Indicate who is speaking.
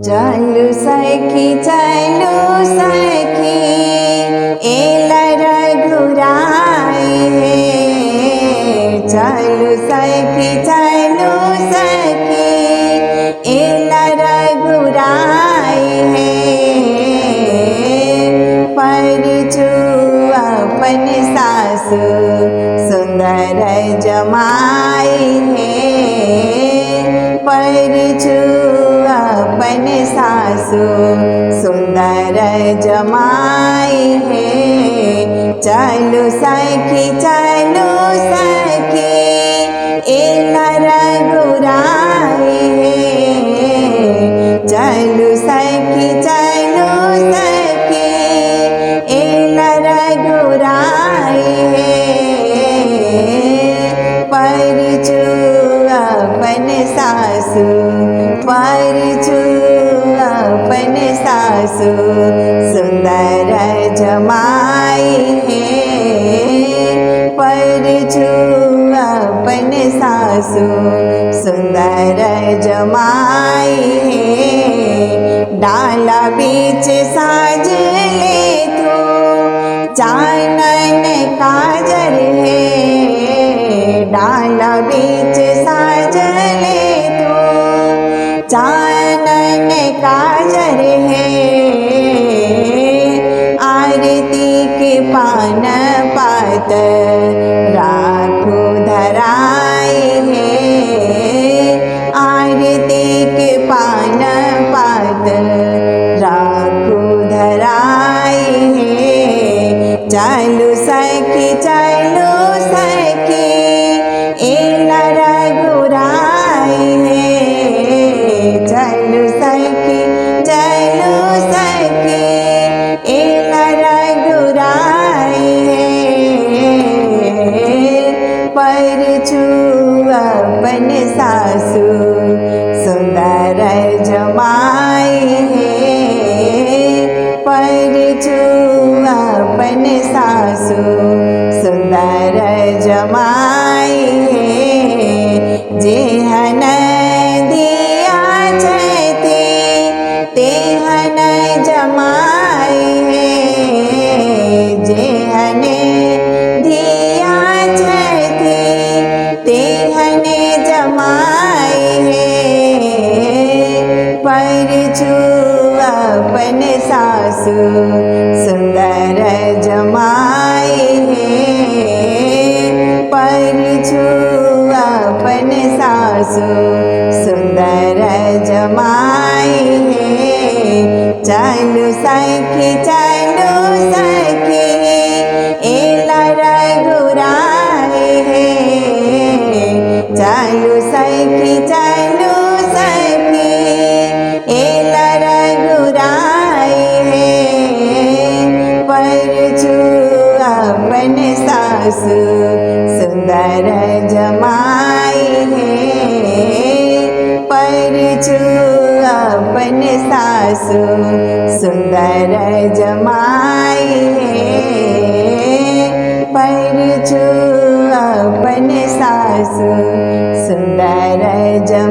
Speaker 1: चालू सखी एला रघुराई है। चालू सखी एला रघुराई है। परचू अपन सासु सुंदर जमाई है। परचू अपन सासु सुंदर जमाई है। चलो सखी एला रघुराई है। चलो सखी एला रघुराई है। परचू अपन सासु अपन सासु सुंदर जमाई है। परचू अपन सासु सुंदर जमाई है। डाला बीच साज ले तू चानन काजर है। डाला बीच साज ले तू चानन काजर है। आरती के पान पात राखो धराई है। आरती के पान पात राखो धराई है। चलो सखी एला रघुराई है। चलो सखी एला रघुराई है। परचू अपन सासु सुंदर जमाई है। परचू अपन सासु सुंदर जमाई है। जेहन दिया चैते तेहन जमाई है। जेहन दिया चैते तेहन जमाई है। परचू अपन सासु सुंदर जमाई है। परचू अपन सासु सुंदर जमाई है। चलो सखी एला रघुराई है। चलो सखी एला रघुराई है। परचू अपन सासु सुंदर जमाई है। परचू अपन सासु सुंदर जमाई है। परचू अपन सासु सुंदर जमाई